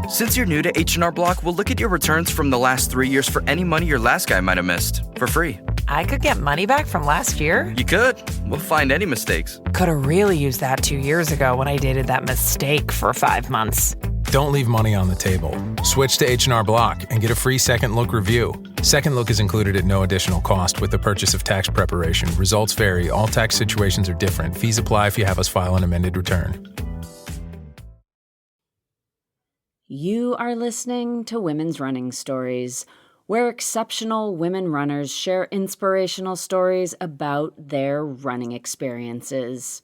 Since you're new to H&R Block, we'll look at your returns from the last 3 years for any money your last guy might have missed, for free. I could get money back from last year? You could. We'll find any mistakes. Could have really used that 2 years ago when I dated that mistake for 5 months. Don't leave money on the table. Switch to H&R Block and get a free Second Look review. Second Look is included at no additional cost with the purchase of tax preparation. Results vary. All tax situations are different. Fees apply if you have us file an amended return. You are listening to Women's Running Stories, where exceptional women runners share inspirational stories about their running experiences.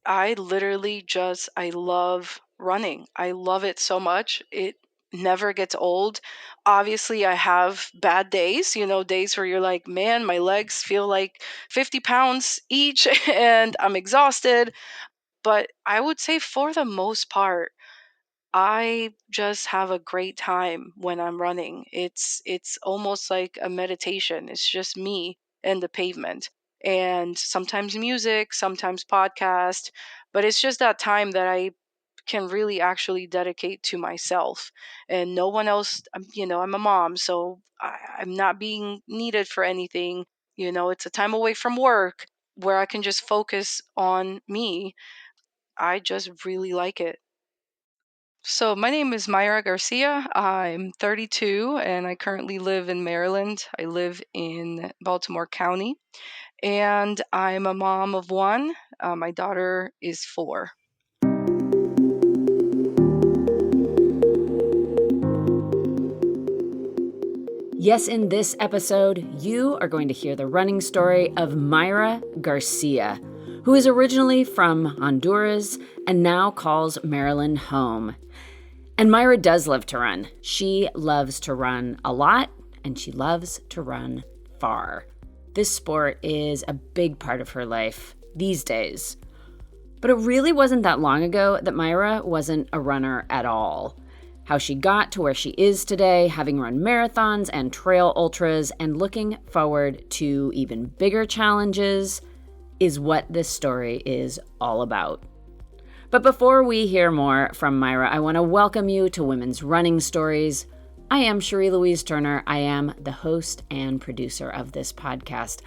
I love running. I love it so much. It never gets old. Obviously, I have bad days, days where you're like, man, my legs feel like 50 pounds each and I'm exhausted. But I would say for the most part, I just have a great time when I'm running. It's almost like a meditation. It's just me and the pavement. And sometimes music, sometimes podcast, but it's just that time that I can really actually dedicate to myself and no one else. I'm a mom, so I'm not being needed for anything. It's a time away from work where I can just focus on me. I just really like it. So, my name is Mayra Garcia. I'm 32 and I currently live in Maryland. I live in Baltimore County and I'm a mom of one. My daughter is 4. Yes, in this episode, you are going to hear the running story of Mayra Garcia, who is originally from Honduras and now calls Maryland home. And Mayra does love to run. She loves to run a lot, and she loves to run far. This sport is a big part of her life these days. But it really wasn't that long ago that Mayra wasn't a runner at all. How she got to where she is today, having run marathons and trail ultras, and looking forward to even bigger challenges, is what this story is all about. But before we hear more from Mayra, I want to welcome you to Women's Running Stories. I am Cherie Louise Turner. I am the host and producer of this podcast.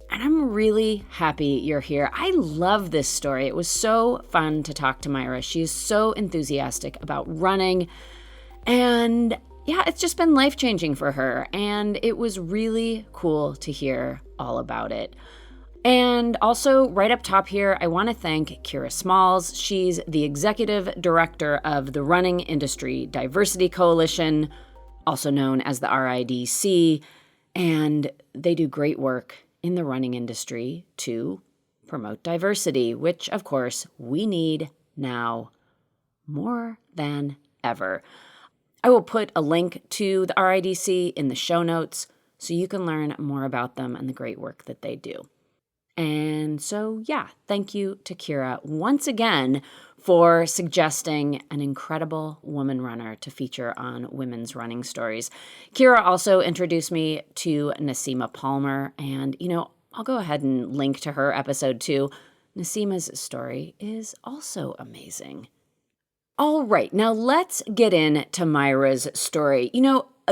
And I'm really happy you're here. I love this story. It was so fun to talk to Mayra. She is so enthusiastic about running. And yeah, it's just been life-changing for her. And it was really cool to hear all about it. And also, right up top here, I want to thank Kira Smalls. She's the executive director of the Running Industry Diversity Coalition, also known as the RIDC. And they do great work in the running industry to promote diversity, which, of course, we need now more than ever. I will put a link to the RIDC in the show notes so you can learn more about them and the great work that they do. And so, yeah, thank you to Kira once again for suggesting an incredible woman runner to feature on Women's Running Stories. Kira also introduced me to Nasima Palmer, and, I'll go ahead and link to her episode too. Nasima's story is also amazing. All right, now let's get into Mayra's story.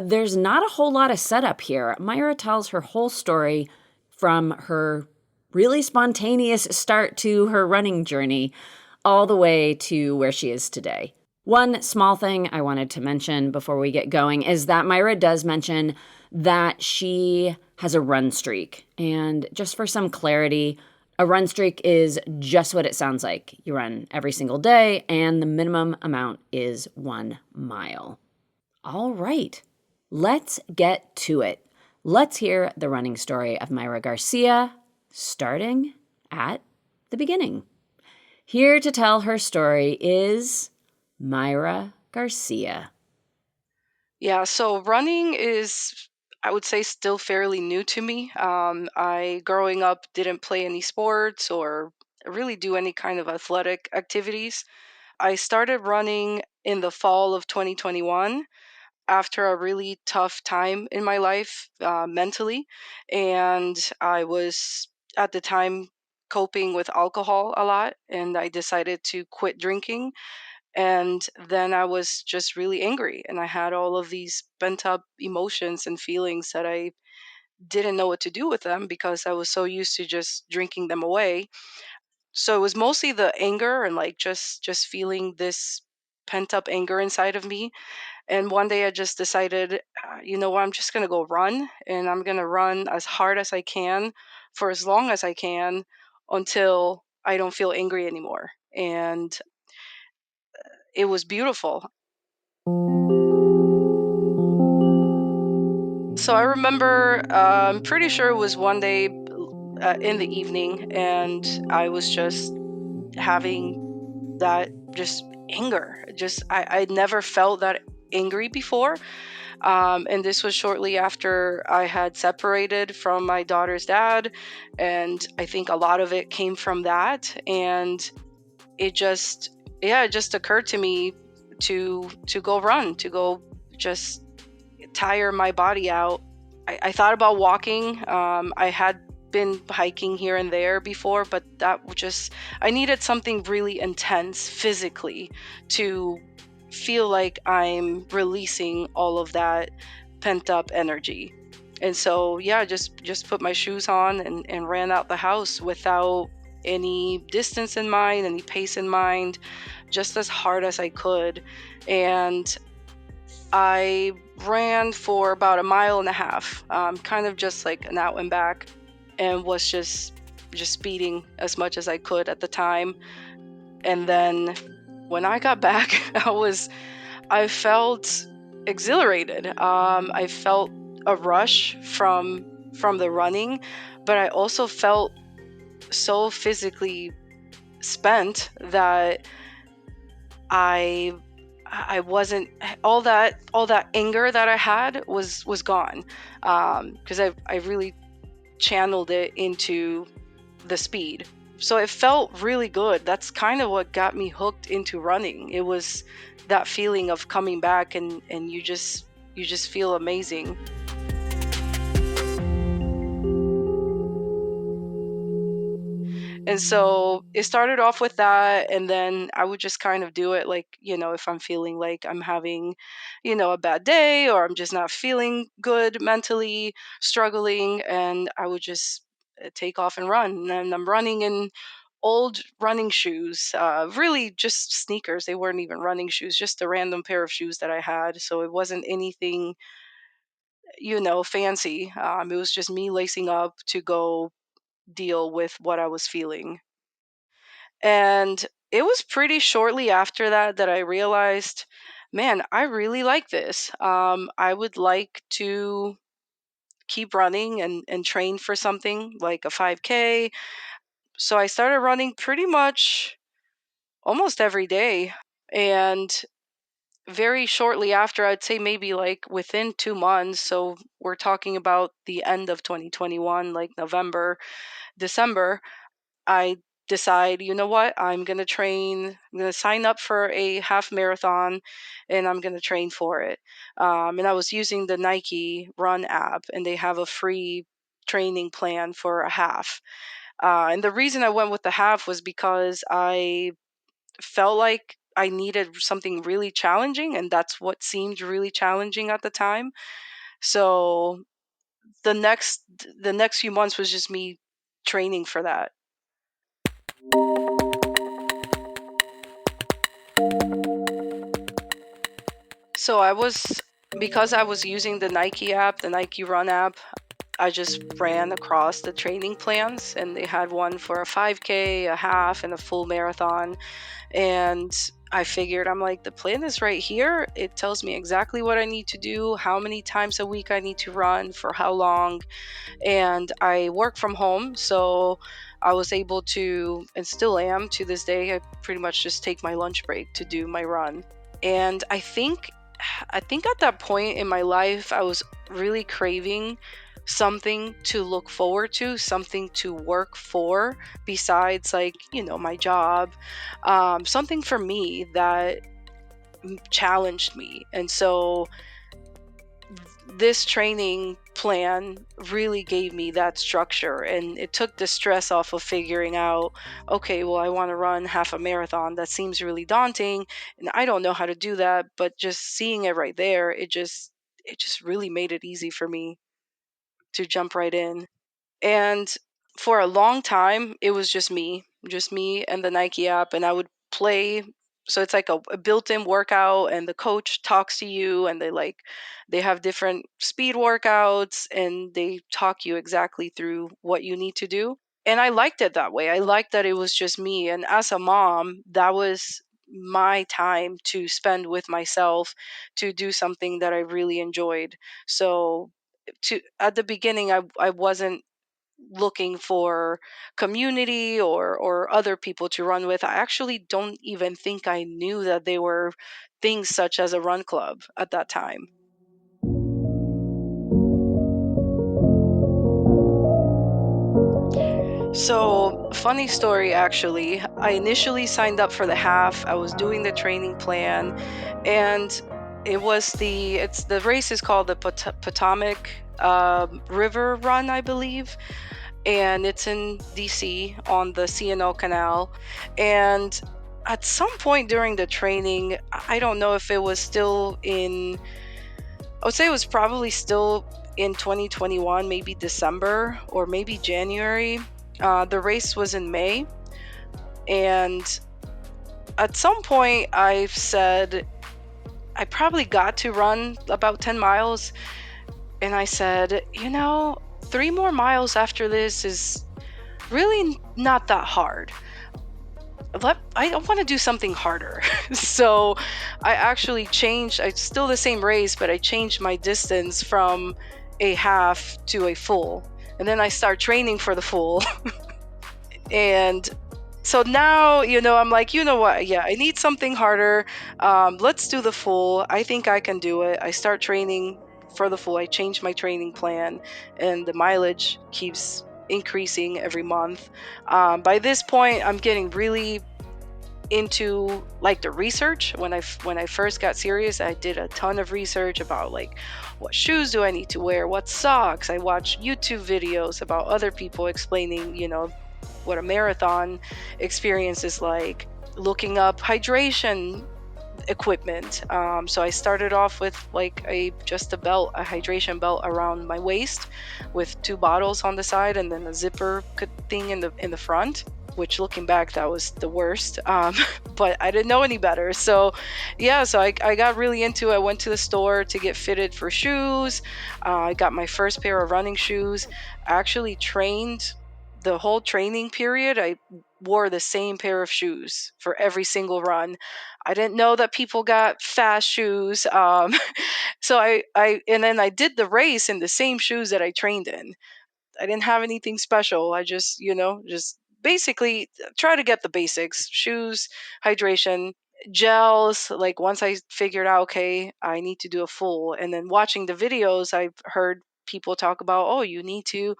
There's not a whole lot of setup here. Mayra tells her whole story from her really spontaneous start to her running journey all the way to where she is today. One small thing I wanted to mention before we get going is that Mayra does mention that she has a run streak. And just for some clarity, a run streak is just what it sounds like. You run every single day, and the minimum amount is 1 mile. All right, let's get to it. Let's hear the running story of Mayra Garcia, starting at the beginning. Here to tell her story is Mayra Garcia. Yeah, so running is, I would say, still fairly new to me. I, growing up, didn't play any sports or really do any kind of athletic activities. I started running in the fall of 2021 after a really tough time in my life mentally. And I was at the time coping with alcohol a lot, and I decided to quit drinking. And then I was just really angry, and I had all of these pent up emotions and feelings that I didn't know what to do with them because I was so used to just drinking them away. So it was mostly the anger and like just feeling this pent up anger inside of me. And one day I just decided, you know what, I'm just going to go run, and I'm going to run as hard as I can for as long as I can until I don't feel angry anymore. And it was beautiful. So I remember, I'm pretty sure it was one day in the evening, and I was just having that just anger. Just I'd never felt that angry before. And this was shortly after I had separated from my daughter's dad, and I think a lot of it came from that. And it just, yeah, it just occurred to me to go run, to go just tire my body out. I thought about walking. I had been hiking here and there before, but that would just, I needed something really intense physically to feel like I'm releasing all of that pent up energy. And so, yeah, just put my shoes on and ran out the house without any distance in mind, any pace in mind, just as hard as I could. And I ran for about a mile and a half, kind of just like an out and back, and was just speeding as much as I could at the time. And then when I got back, I felt exhilarated. I felt a rush from the running, but I also felt so physically spent that I I wasn't, all that anger that I had was gone, because I really channeled it into the speed. So it felt really good. That's kind of what got me hooked into running. It was that feeling of coming back, and you just feel amazing. And so it started off with that, and then I would just kind of do it like, if I'm feeling like I'm having, a bad day, or I'm just not feeling good mentally, struggling, and I would just take off and run. And I'm running in old running shoes, really just sneakers. They weren't even running shoes, just a random pair of shoes that I had. So it wasn't anything, fancy. It was just me lacing up to go deal with what I was feeling. And it was pretty shortly after that I realized, man, I really like this. I would like to keep running and train for something like a 5K. So I started running pretty much almost every day. And very shortly after, I'd say maybe like within 2 months. So we're talking about the end of 2021, like November, December. I decide, you know what, I'm going to train, I'm going to sign up for a half marathon, and I'm going to train for it. And I was using the Nike Run app, and they have a free training plan for a half. And the reason I went with the half was because I felt like I needed something really challenging, and that's what seemed really challenging at the time. So the next the next few months was just me training for that. So because I was using the Nike app, the Nike Run app, I just ran across the training plans, and they had one for a 5K, a half, and a full marathon. And I figured, I'm like, the plan is right here. It tells me exactly what I need to do, how many times a week I need to run, for how long. And I work from home, so I was able to, and still am to this day, I pretty much just take my lunch break to do my run. And I think at that point in my life, I was really craving something to look forward to, something to work for besides, like, my job, something for me that challenged me. And so this training plan really gave me that structure, and it took the stress off of figuring out, okay, well, I want to run half a marathon. That seems really daunting, and I don't know how to do that, but just seeing it right there, it just really made it easy for me to jump right in. And for a long time, it was just me and the Nike app, and I would play. So it's like a built-in workout, and the coach talks to you, and they have different speed workouts, and they talk you exactly through what you need to do. And I liked it that way. I liked that it was just me. And as a mom, that was my time to spend with myself to do something that I really enjoyed. So to at the beginning, I wasn't looking for community or other people to run with. I actually don't even think I knew that they were things such as a run club at that time. So, funny story actually. I initially signed up for the half. I was doing the training plan, and it's the race is called the Potomac River Run, I believe, and it's in DC on the CNO Canal. And at some point during the training, I don't know if it was still in, I would say it was probably still in 2021, maybe December or maybe January. The race was in May. And at some point, I've said, I probably got to run about 10 miles. And I said, 3 more miles after this is really not that hard. I want to do something harder. So I actually changed, it's still the same race, but I changed my distance from a half to a full. And then I start training for the full. And so now, I'm like, you know what? Yeah, I need something harder. Let's do the full. I think I can do it. I start training for the full. I change my training plan, and the mileage keeps increasing every month. By this point, I'm getting really into like the research. When I first got serious, I did a ton of research about like what shoes do I need to wear, what socks. I watched YouTube videos about other people explaining, what a marathon experience is like, looking up hydration equipment. So I started off with like just a hydration belt around my waist with two bottles on the side, and then a zipper thing in the front. Which, looking back, that was the worst. But I didn't know any better. So yeah, so I got really into it. I went to the store to get fitted for shoes. I got my first pair of running shoes. I actually trained the whole training period. I wore the same pair of shoes for every single run. I didn't know that people got fast shoes. So and then I did the race in the same shoes that I trained in. I didn't have anything special. I just basically try to get the basics: shoes, hydration, gels. Like, once I figured out, okay, I need to do a full, and then watching the videos, I've heard people talk about, oh, you need to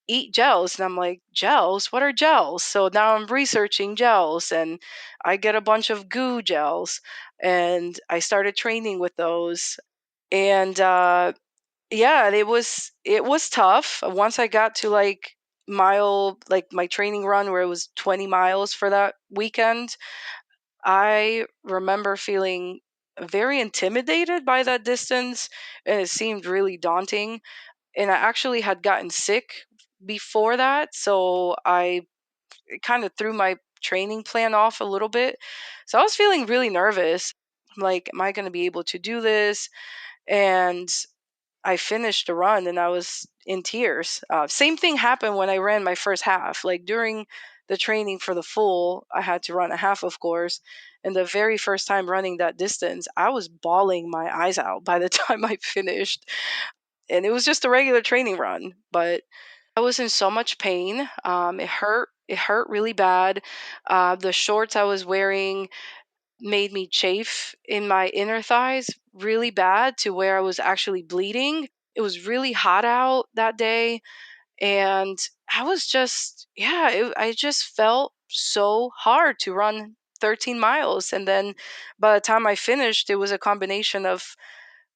eat gels. And I'm like, gels? What are gels? So now I'm researching gels, and I get a bunch of goo gels, and I started training with those. And yeah, it was tough. Once I got to like my training run where it was 20 miles for that weekend, I remember feeling very intimidated by that distance, and it seemed really daunting. And I actually had gotten sick before that, so I kind of threw my training plan off a little bit. So I was feeling really nervous. I'm like, am I going to be able to do this? And I finished the run, and I was in tears. Same thing happened when I ran my first half. Like, during the training for the full, I had to run a half, of course. And the very first time running that distance, I was bawling my eyes out by the time I finished. And it was just a regular training run, but I was in so much pain. It hurt. It hurt really bad. The shorts I was wearing made me chafe in my inner thighs really bad, to where I was actually bleeding. It was really hot out that day. And I was just, yeah, I just felt so hard to run 13 miles. And then by the time I finished, it was a combination of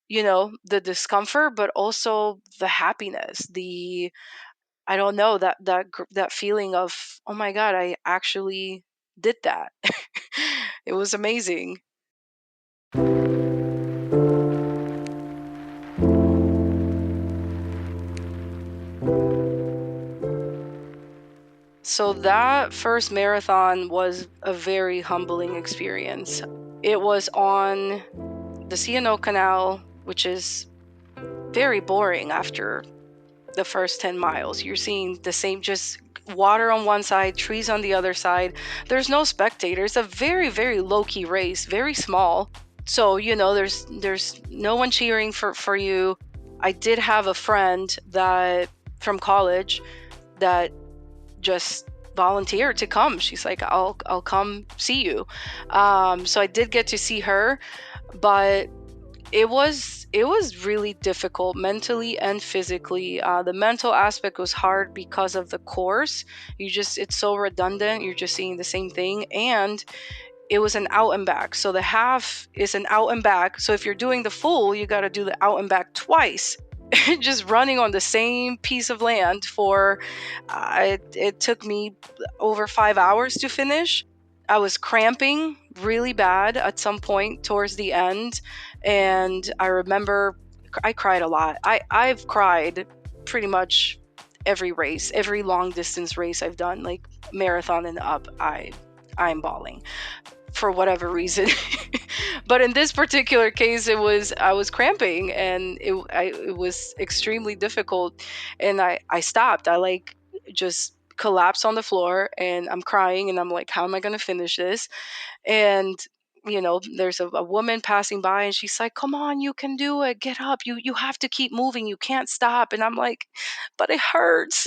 the discomfort, but also the happiness, I don't know, that feeling of, oh my God, I actually did that. It was amazing. So that first marathon was a very humbling experience. It was on the C&O Canal, which is very boring after the first 10 miles. You're seeing the same, just water on one side, trees on the other side. There's no spectators. A very, very low-key race, very small. So, there's no one cheering for you. I did have a friend that from college that just volunteered to come. She's like, I'll come see you. So I did get to see her, but it was really difficult mentally and physically. The mental aspect was hard because of the course. It's so redundant. You're just seeing the same thing, and it was an out and back. So the half is an out and back. So if you're doing the full, you got to do the out and back twice. Just running on the same piece of land for it took me over 5 hours to finish. I was cramping really bad at some point towards the end, and I remember I cried a lot. I've cried pretty much every race, every long distance race I've done, like marathon and up. I'm bawling for whatever reason. But in this particular case, I was cramping, and it was extremely difficult, and I stopped. I like just collapsed on the floor, and I'm crying, and I'm like, how am I going to finish this? And there's a woman passing by, and she's like, come on, you can do it, get up, you have to keep moving, you can't stop. And I'm like, but it hurts.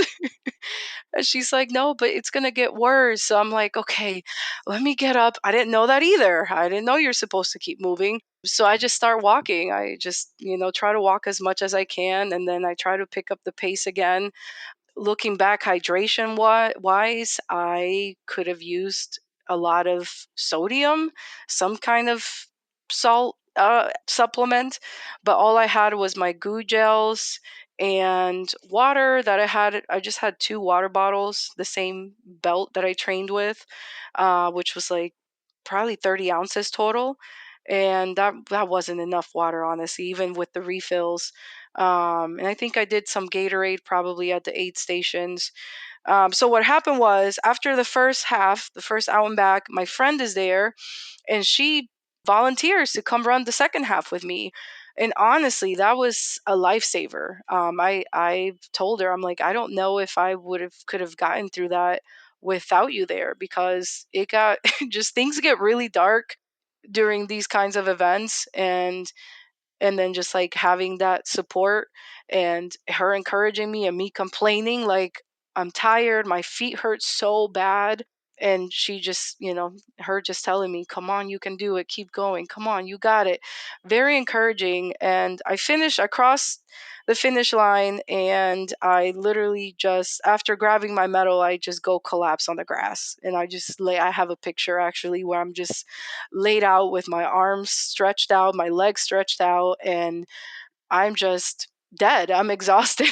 And she's like, no, but it's going to get worse. So I'm like, okay, let me get up. I didn't know that either. I didn't know you're supposed to keep moving. So I just start walking. I just, try to walk as much as I can. And then I try to pick up the pace again. Looking back, hydration wise, I could have used a lot of sodium, some kind of salt supplement, but all I had was my goo gels and water that I just had 2 water bottles, the same belt that I trained with, which was like probably 30 ounces total. And that wasn't enough water, honestly, even with the refills. And I think I did some Gatorade probably at the aid stations. So what happened was, after the first half, the first out and back, my friend is there, and she volunteers to come run the second half with me. And honestly, that was a lifesaver. I told her, I'm like, I don't know if I could have gotten through that without you there, because it got just, things get really dark during these kinds of events. And then just like having that support, and her encouraging me, and me complaining like, I'm tired, my feet hurt so bad, and she just, her just telling me, come on, you can do it, keep going, come on, you got it. Very encouraging. And I crossed the finish line, and I literally just, after grabbing my medal, I just go collapse on the grass, and I have a picture actually where I'm just laid out with my arms stretched out, my legs stretched out, and I'm just dead. I'm exhausted.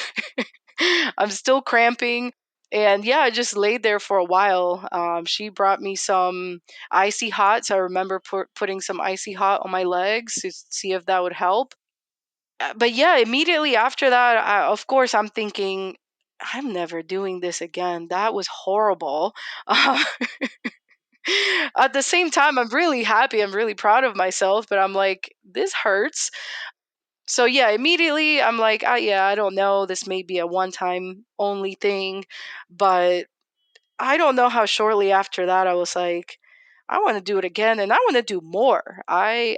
I'm still cramping. And yeah, I just laid there for a while. She brought me some icy hot. So I remember putting some icy hot on my legs to see if that would help. But yeah, immediately after that, of course, I'm thinking, I'm never doing this again. That was horrible. At the same time, I'm really happy. I'm really proud of myself, but I'm like, this hurts. So yeah, immediately I'm like, yeah, I don't know. This may be a one-time only thing, but I don't know how shortly after that I was like, I want to do it again, and I want to do more. I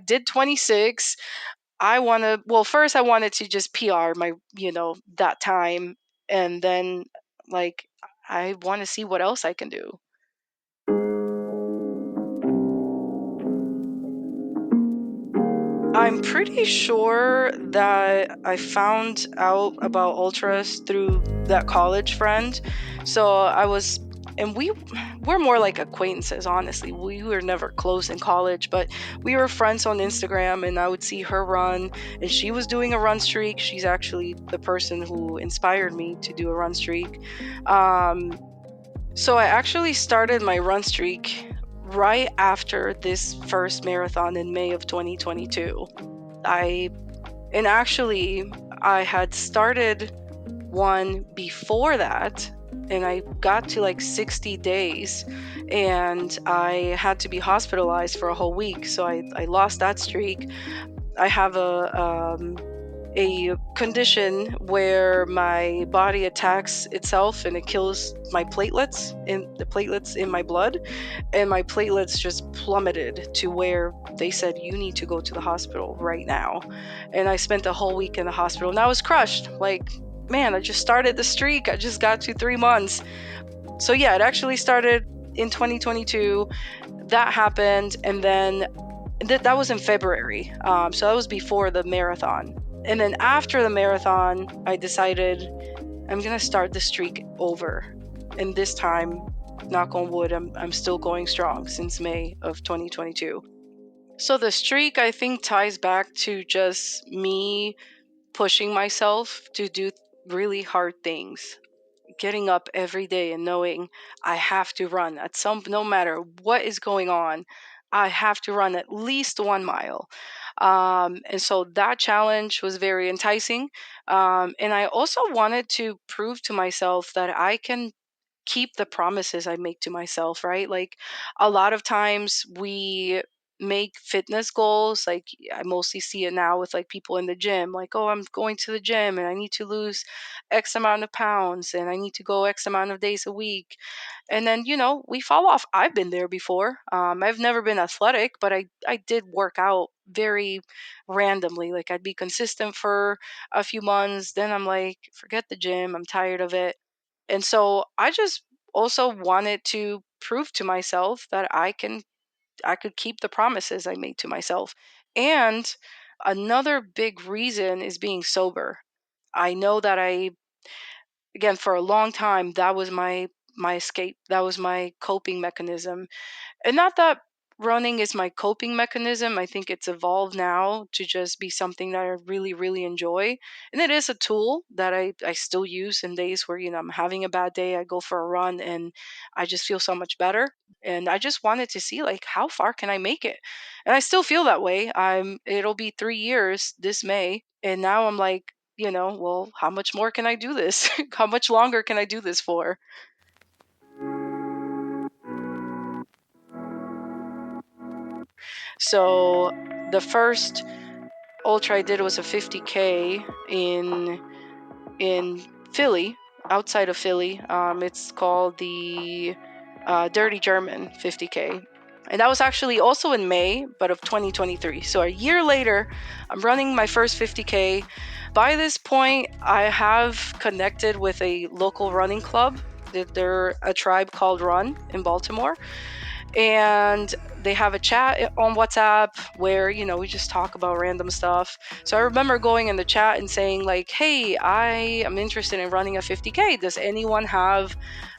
did 26. I want to, well, first I wanted to just PR my, that time, and then like I want to see what else I can do. I'm pretty sure that I found out about ultras through that college friend. So And we're more like acquaintances, honestly. We were never close in college, but we were friends on Instagram, and I would see her run, and she was doing a run streak. She's actually the person who inspired me to do a run streak. So I actually started my run streak right after this first marathon in May of 2022. I had started one before that, and I got to like 60 days, and I had to be hospitalized for a whole week. So I lost that streak. I have a condition where my body attacks itself and it kills my platelets in my blood, and my platelets just plummeted to where they said you need to go to the hospital right now. And I spent a whole week in the hospital, and I was crushed. Like, man, I just started the streak. I just got to 3 months. So yeah, it actually started in 2022. That happened, and then that was in February. So that was before the marathon. And then after the marathon, I decided I'm gonna start the streak over. And this time, knock on wood, I'm still going strong since May of 2022. So the streak, I think, ties back to just me pushing myself to do really hard things, getting up every day and knowing I have to run no matter what is going on, I have to run at least 1 mile. And so that challenge was very enticing. And I also wanted to prove to myself that I can keep the promises I make to myself, right? Like, a lot of times we make fitness goals. Like, I mostly see it now with like people in the gym, like, oh, I'm going to the gym and I need to lose X amount of pounds and I need to go X amount of days a week. And then, we fall off. I've been there before. I've never been athletic, but I did work out very randomly. Like, I'd be consistent for a few months. Then I'm like, forget the gym. I'm tired of it. And so I just also wanted to prove to myself that I could keep the promises I made to myself. And another big reason is being sober. I know that again, for a long time, that was my escape. That was my coping mechanism. And not that running is my coping mechanism. I think it's evolved now to just be something that I really, really enjoy. And it is a tool that I still use in days where, I'm having a bad day. I go for a run and I just feel so much better. And I just wanted to see, like, how far can I make it? And I still feel that way. It'll be 3 years this May. And now I'm like, well, how much more can I do this? How much longer can I do this for? So the first ultra I did was a 50K in Philly, outside of Philly. It's called the Dirty German 50K. And that was actually also in May, but of 2023. So a year later, I'm running my first 50K. By this point, I have connected with a local running club. They're a tribe called Run in Baltimore. And they have a chat on WhatsApp where, we just talk about random stuff. So I remember going in the chat and saying, like, hey, I am interested in running a 50K. Does anyone have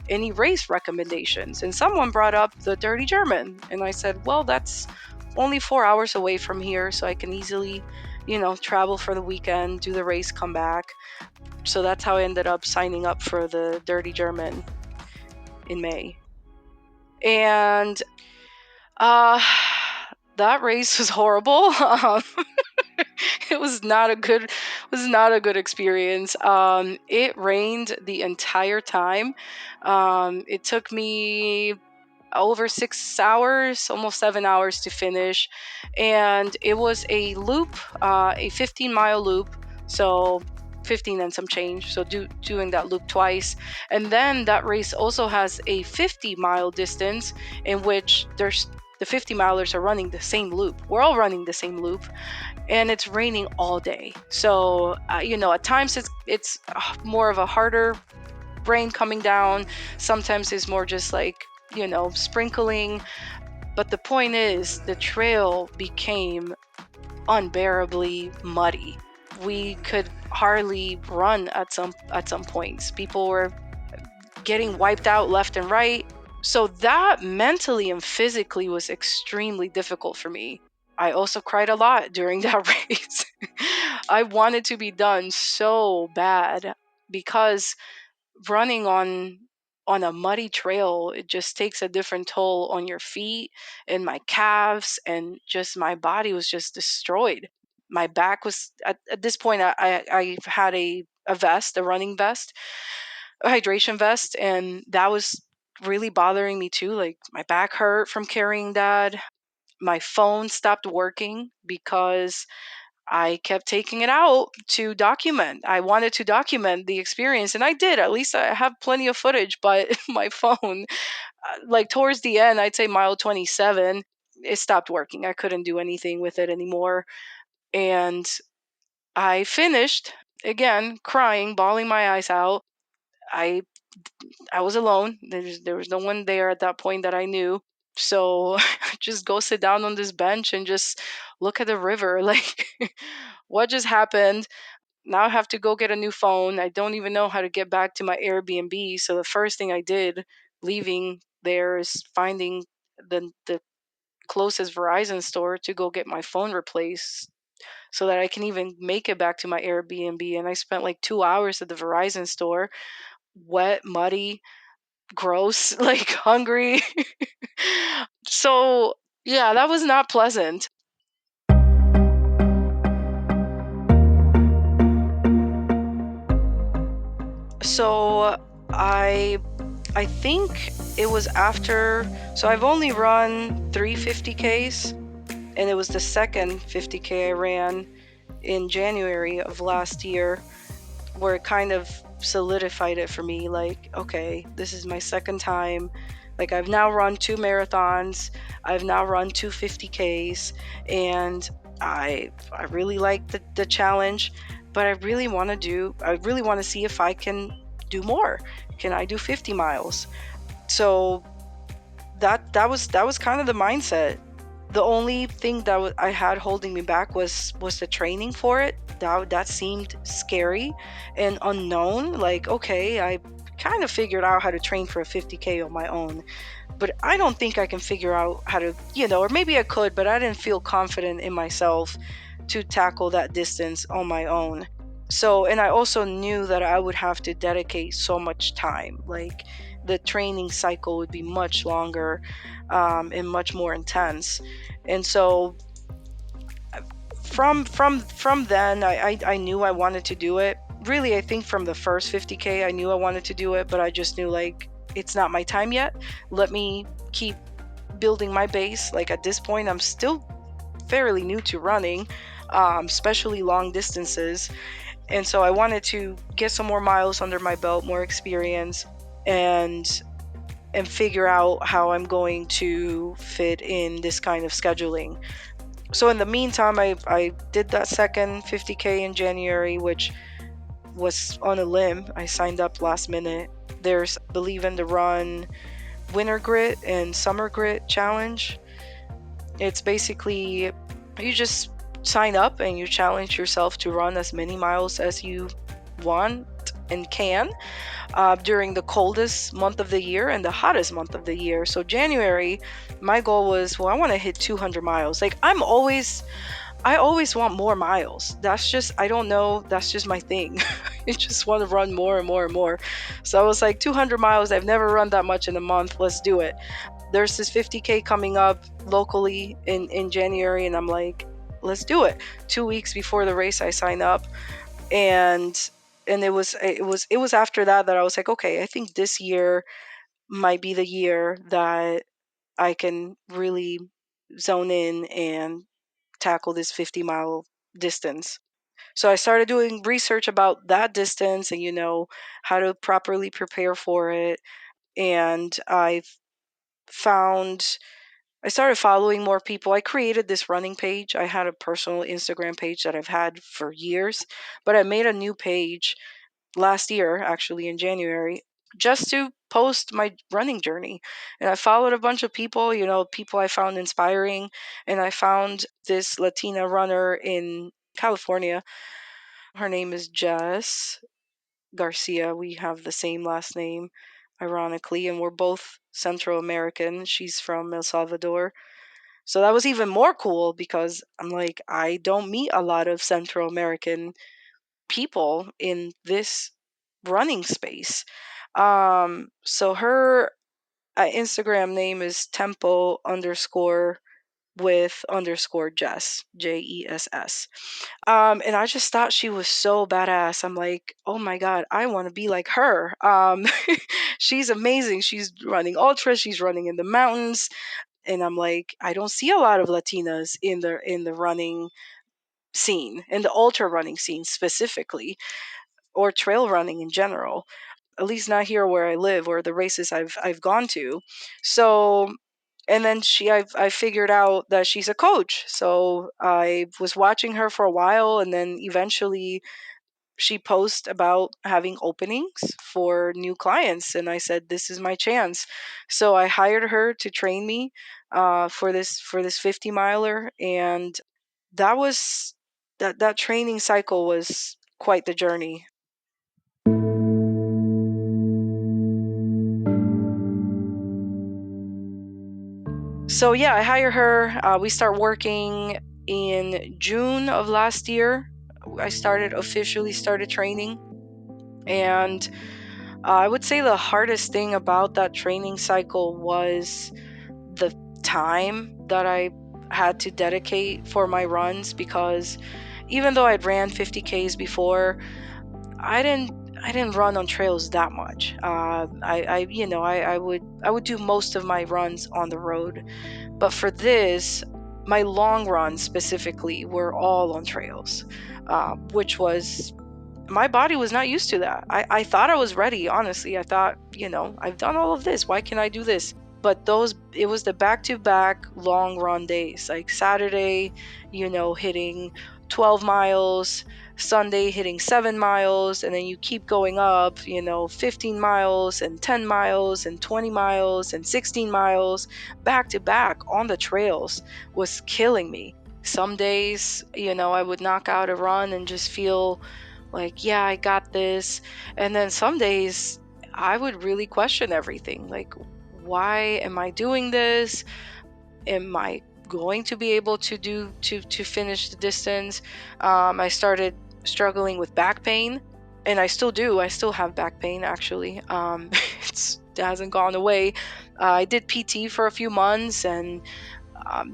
any race recommendations? And someone brought up the Dirty German. And I said, well, that's only 4 hours away from here, so I can easily, travel for the weekend, do the race, come back. So that's how I ended up signing up for the Dirty German in May. And that race was horrible. It was not a good experience. It rained the entire time. It took me over 6 hours, almost 7 hours to finish, and it was a loop, a 15-mile loop. So 15 and some change. So doing that loop twice. And then that race also has a 50-mile distance in which the 50 milers are running the same loop. We're all running the same loop, and it's raining all day. So, at times it's more of a harder rain coming down. Sometimes it's more just like, sprinkling. But the point is, the trail became unbearably muddy. We could hardly run at some points. People were getting wiped out left and right. So that mentally and physically was extremely difficult for me. I also cried a lot during that race. I wanted to be done so bad because running on a muddy trail, it just takes a different toll on your feet and my calves, and just my body was just destroyed. My back was at this point, I had a vest, a running vest, a hydration vest, and that was really bothering me too. Like my back hurt from carrying that. My phone stopped working because I kept taking it out to document. I wanted to document the experience, and I did. At least I have plenty of footage, but my phone, like towards the end, I'd say mile 27, it stopped working. I couldn't do anything with it anymore. And I finished again crying, bawling my eyes out. I I was alone. There was no one there at that point that I knew. So just go sit down on this bench and just look at the river. Like, what just happened? Now I have to go get a new phone. I don't even know how to get back to my Airbnb. So the first thing I did leaving there is finding the closest Verizon store to go get my phone replaced so that I can even make it back to my Airbnb. And I spent like 2 hours at the Verizon store, wet, muddy, gross, like hungry. So, yeah, that was not pleasant. So, I think it was after, so I've only run 350Ks, and it was the second 50K I ran in January of last year, where it kind of solidified it for me. Like, okay, this is my second time. Like, I've now run 2 marathons, I've now run 250Ks, and I really like the challenge, but I really want to see if I can do more. Can I do 50 miles? So that was kind of the mindset. The only thing that I had holding me back was the training for it. That seemed scary and unknown. Like, okay, I kind of figured out how to train for a 50K on my own, but I don't think I can figure out how to, or maybe I could, but I didn't feel confident in myself to tackle that distance on my own. So, and I also knew that I would have to dedicate so much time. Like, the training cycle would be much longer, and much more intense. And so from then, I knew I wanted to do it. Really, I think from the first 50K, I knew I wanted to do it, but I just knew, like, it's not my time yet. Let me keep building my base. Like, at this point, I'm still fairly new to running, especially long distances. And so I wanted to get some more miles under my belt, more experience, and figure out how I'm going to fit in this kind of scheduling. So in the meantime, I did that second 50K in January, which was on a limb. I signed up last minute. There's Believe in the Run Winter Grit and Summer Grit Challenge. It's basically, you just sign up and you challenge yourself to run as many miles as you want and can, during the coldest month of the year and the hottest month of the year. So January, my goal was, well, I want to hit 200 miles. Like, I always want more miles. That's just, I don't know, that's just my thing. I just want to run more and more and more. So I was like, 200 miles, I've never run that much in a month. Let's do it. There's this 50K coming up locally in January, and I'm like, let's do it. 2 weeks before the race, I sign up, and it was after that I was like, okay, I think this year might be the year that I can really zone in and tackle this 50-mile distance. So I started doing research about that distance and, how to properly prepare for it. And found I started following more people. I created this running page. I had a personal Instagram page that I've had for years, but I made a new page last year, actually in January, just to post my running journey. And I followed a bunch of people, people I found inspiring. And I found this Latina runner in California. Her name is Jess Garcia. We have the same last name, ironically, and we're both Central American. She's from El Salvador. So that was even more cool because I'm like, I don't meet a lot of Central American people in this running space. So her Instagram name is tempo underscore with underscore Jess, Jess. And I just thought she was so badass. I'm like, oh my God, I want to be like her. She's amazing. She's running ultras. She's running in the mountains. And I'm like, I don't see a lot of Latinas in the running scene, in the ultra running scene specifically, or trail running in general. At least not here where I live, or the races I've gone to. So, and then I figured out that she's a coach. So I was watching her for a while, and then eventually she posts about having openings for new clients, and I said, this is my chance. So I hired her to train me for this 50 miler, and that was that training cycle was quite the journey. So yeah, I hire her. We start working in June of last year. I officially started training, and I would say the hardest thing about that training cycle was the time that I had to dedicate for my runs, because even though I'd ran 50Ks before, I didn't run on trails that much. I would do most of my runs on the road, but for this, my long runs specifically were all on trails, which was, my body was not used to that. I thought I was ready, honestly. I thought, I've done all of this. Why can't I do this? But it was the back to back long run days, like Saturday, hitting 12 miles, Sunday hitting 7 miles, and then you keep going up, 15 miles and 10 miles and 20 miles and 16 miles back to back on the trails was killing me. Some days, I would knock out a run and just feel like, yeah, I got this. And then some days I would really question everything. Like, why am I doing this? Am I going to be able to finish the distance? I started struggling with back pain, and I still do. I still have back pain, actually. It hasn't gone away. I did PT for a few months, and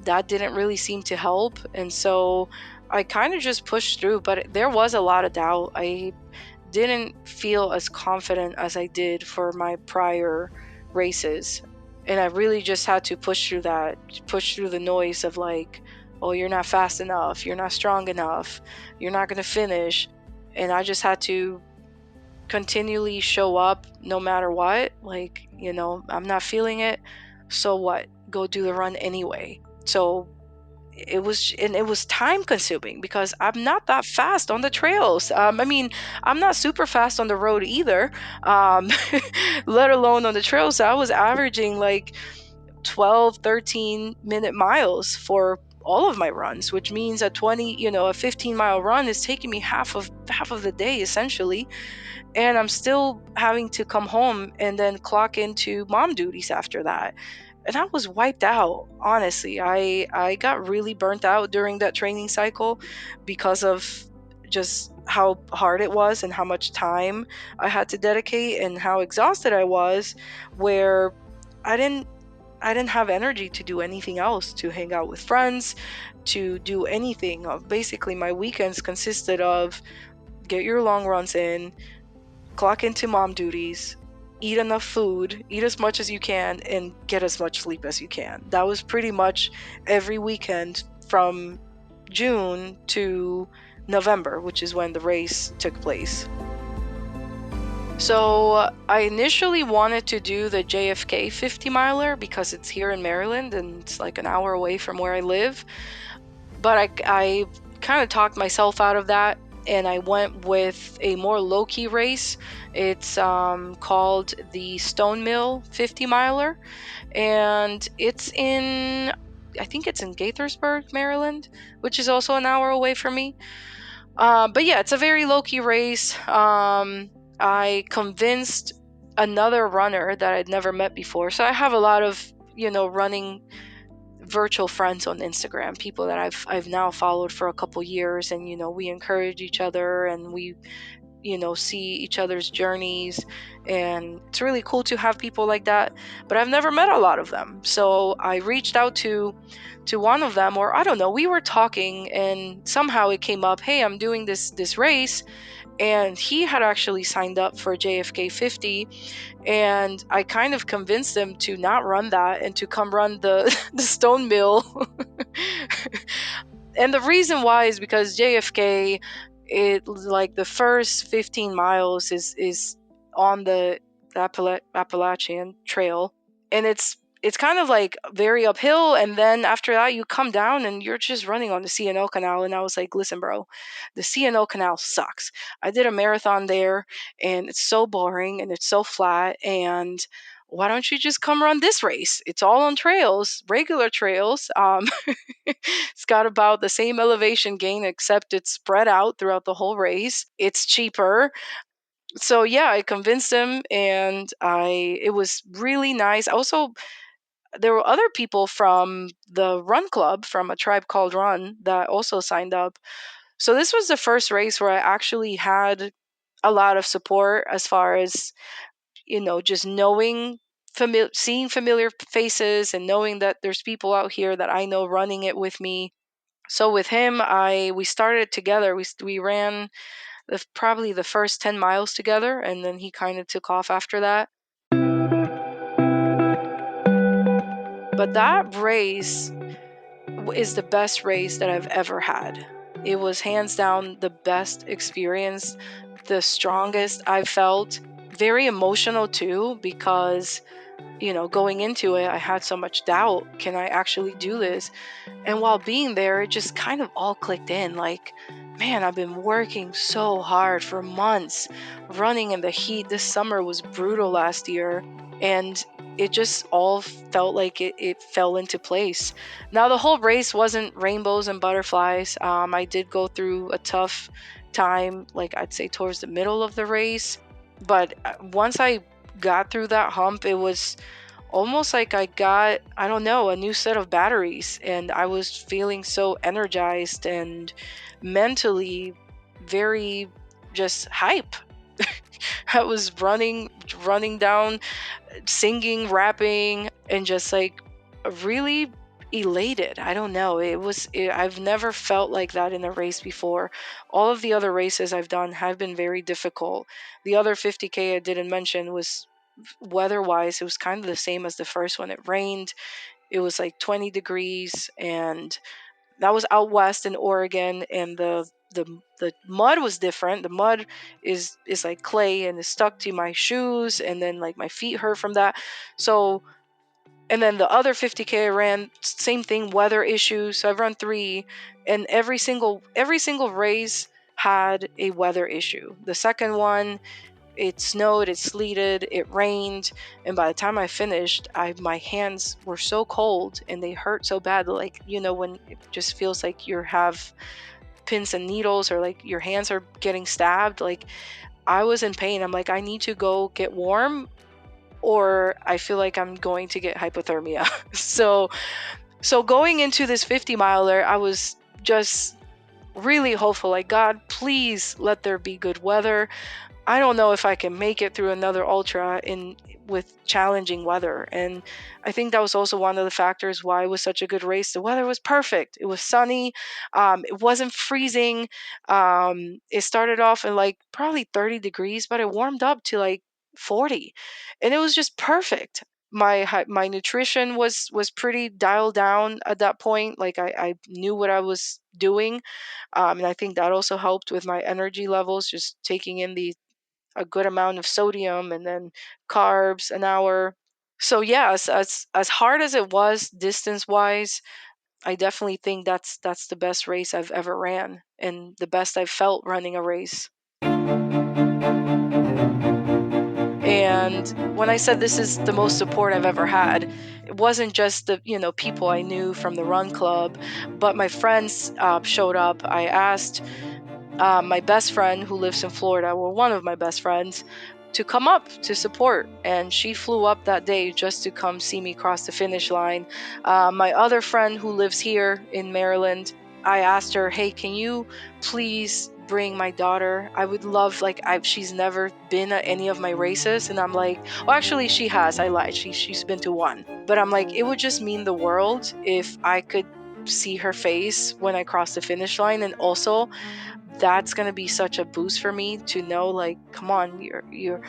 that didn't really seem to help. And so I kind of just pushed through, but there was a lot of doubt. I didn't feel as confident as I did for my prior races. And I really just had to push through the noise of like, oh, you're not fast enough, you're not strong enough, you're not going to finish. And I just had to continually show up no matter what. Like, I'm not feeling it. So what? Go do the run anyway. So it was time consuming because I'm not that fast on the trails. I mean, I'm not super fast on the road either, let alone on the trails. So I was averaging like 12, 13-minute miles for all of my runs, which means a 15-mile run is taking me half of the day essentially. And I'm still having to come home and then clock into mom duties after that. And I was wiped out, honestly. I got really burnt out during that training cycle because of just how hard it was and how much time I had to dedicate and how exhausted I was, where I didn't have energy to do anything else, to hang out with friends, to do anything. Basically, my weekends consisted of get your long runs in, clock into mom duties, eat enough food, eat as much as you can, and get as much sleep as you can. That was pretty much every weekend from June to November, which is when the race took place. So I initially wanted to do the JFK 50 miler because it's here in Maryland and it's like an hour away from where I live. But I kind of talked myself out of that, and I went with a more low-key race. It's called the Stone Mill 50 miler, and I think it's in Gaithersburg, Maryland, which is also an hour away from me. But yeah, it's a very low-key race. I convinced another runner that I'd never met before. So I have a lot of, running virtual friends on Instagram, people that I've now followed for a couple years, and we encourage each other, and we see each other's journeys, and it's really cool to have people like that. But I've never met a lot of them, so I reached out to one of them, or I don't know, we were talking and somehow it came up, hey, I'm doing this race, and he had actually signed up for JFK 50, and I kind of convinced him to not run that and to come run the the Stone Mill. And the reason why is because JFK, it like the first 15 miles is on the Appalachian Trail, and it's kind of like very uphill, and then after that you come down and you're just running on the C&O Canal. And I was like, listen, bro, the C&O Canal sucks. I did a marathon there, and it's so boring and it's so flat, and why don't you just come run this race? It's all on trails, regular trails. It's got about the same elevation gain, except it's spread out throughout the whole race. It's cheaper. So yeah, I convinced him, and it was really nice. Also, there were other people from the run club, from A Tribe Called Run, that also signed up. So this was the first race where I actually had a lot of support, as far as just knowing, seeing familiar faces, and knowing that there's people out here that I know running it with me. So with him, we started together. We ran probably the first 10 miles together, and then he kind of took off after that. But that race is the best race that I've ever had. It was hands down the best experience, the strongest I've felt. Very emotional too, because going into it, I had so much doubt. Can I actually do this? And while being there, it just kind of all clicked in. Like, man, I've been working so hard for months, running in the heat. This summer was brutal last year. And it just all felt like it fell into place. Now, the whole race wasn't rainbows and butterflies. I did go through a tough time, like I'd say towards the middle of the race. But once I got through that hump, it was almost like I got, I don't know, a new set of batteries, and I was feeling so energized and mentally very just hype. I was running down, singing, rapping, and just like really elated. I don't know. I've never felt like that in a race before. All of the other races I've done have been very difficult. The other 50K I didn't mention was, weather-wise, it was kind of the same as the first one. It rained. It was like 20 degrees, and that was out west in Oregon, and the mud was different. The mud is like clay and is stuck to my shoes, and then like my feet hurt from that. So, and then the other 50K I ran, same thing, weather issues. So I've run 3, and every single race had a weather issue. The second one, it snowed, it sleeted, it rained, and by the time I finished, my hands were so cold and they hurt so bad. Like, when it just feels like you have pins and needles, or like your hands are getting stabbed. Like, I was in pain. I'm like, I need to go get warm, or I feel like I'm going to get hypothermia. So going into this 50 miler, I was just really hopeful, like, God, please let there be good weather. I don't know if I can make it through another ultra with challenging weather. And I think that was also one of the factors why it was such a good race. The weather was perfect. It was sunny. It wasn't freezing. It started off in like probably 30 degrees, but it warmed up to like 40, and it was just perfect. My nutrition was pretty dialed down at that point. Like, I knew what I was doing. And I think that also helped with my energy levels, just taking in a good amount of sodium and then carbs an hour. So yeah, as hard as it was distance wise, I definitely think that's the best race I've ever ran, and the best I've felt running a race. And when I said this is the most support I've ever had, it wasn't just the people I knew from the run club, but my friends showed up. I asked my best friend who lives in Florida, well, one of my best friends, to come up to support. And she flew up that day just to come see me cross the finish line. My other friend who lives here in Maryland, I asked her, hey, can you please bring my daughter? I would love, she's never been at any of my races. And I'm like, well, actually she has. I lied. She's been to one. But I'm like, it would just mean the world if I could see her face when I cross the finish line. And also that's going to be such a boost for me to know, like, come on, your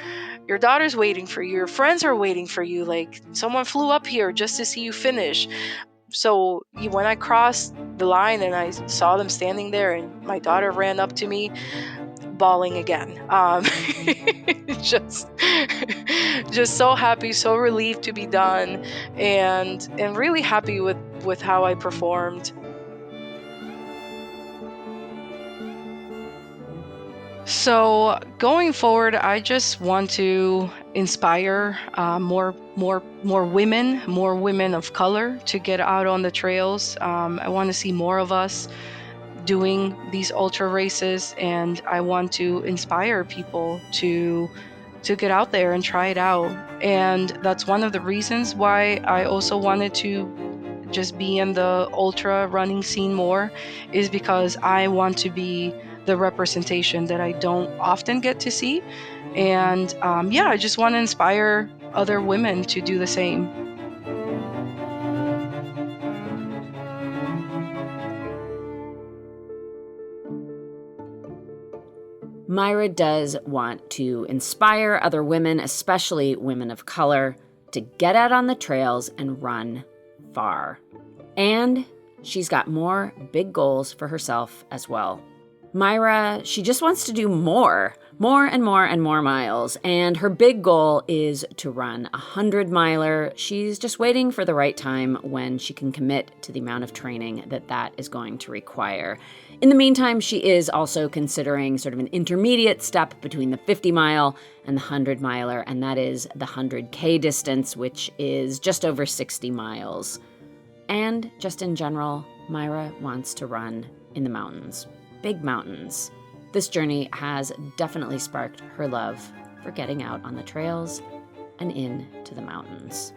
daughter's waiting for you, your friends are waiting for you, like someone flew up here just to see you finish. So when I crossed the line and I saw them standing there and my daughter ran up to me, bawling again. just just so happy, so relieved to be done, and really happy with how I performed. So going forward, I just want to inspire more women of color to get out on the trails. I want to see more of us doing these ultra races, and I want to inspire people to get out there and try it out. And that's one of the reasons why I also wanted to just be in the ultra running scene more, is because I want to be the representation that I don't often get to see. And I just want to inspire other women to do the same. Mayra does want to inspire other women, especially women of color, to get out on the trails and run far. And she's got more big goals for herself as well. Mayra, she just wants to do more and more miles. And her big goal is to run a 100-miler. She's just waiting for the right time when she can commit to the amount of training that is going to require. In the meantime, she is also considering sort of an intermediate step between the 50-mile and the 100-miler, and that is the 100K distance, which is just over 60 miles. And just in general, Mayra wants to run in the mountains. Big mountains. This journey has definitely sparked her love for getting out on the trails and into the mountains.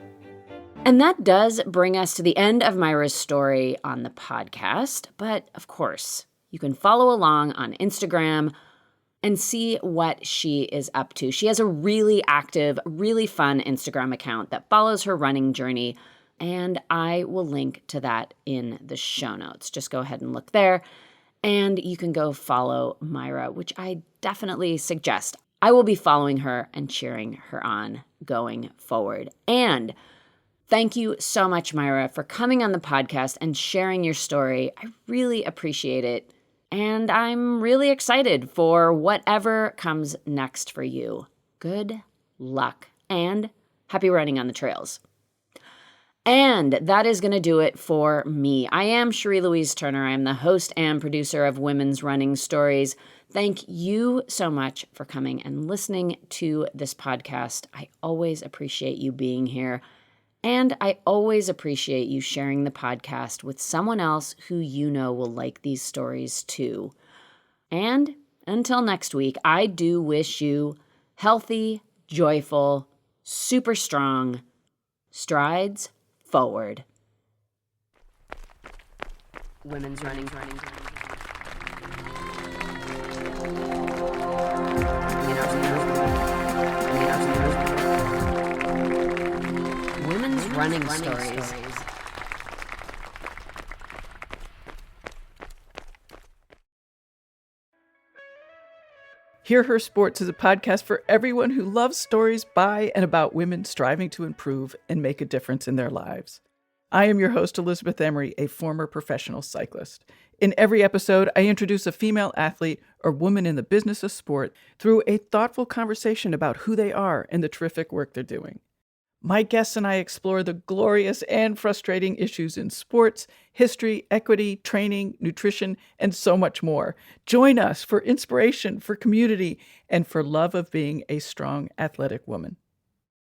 And that does bring us to the end of Mayra's story on the podcast. But of course, you can follow along on Instagram and see what she is up to. She has a really active, really fun Instagram account that follows her running journey, and I will link to that in the show notes. Just go ahead and look there. And you can go follow Mayra, which I definitely suggest. I will be following her and cheering her on going forward. And thank you so much, Mayra, for coming on the podcast and sharing your story. I really appreciate it. And I'm really excited for whatever comes next for you. Good luck and happy running on the trails. And that is going to do it for me. I am Cherie Louise Turner. I am the host and producer of Women's Running Stories. Thank you so much for coming and listening to this podcast. I always appreciate you being here. And I always appreciate you sharing the podcast with someone else who you know will like these stories too. And until next week, I do wish you healthy, joyful, super strong strides forward. Women's running. Women's running stories. Hear Her Sports is a podcast for everyone who loves stories by and about women striving to improve and make a difference in their lives. I am your host, Elizabeth Emery, a former professional cyclist. In every episode, I introduce a female athlete or woman in the business of sport through a thoughtful conversation about who they are and the terrific work they're doing. My guests and I explore the glorious and frustrating issues in sports, history, equity, training, nutrition, and so much more. Join us for inspiration, for community, and for love of being a strong, athletic woman.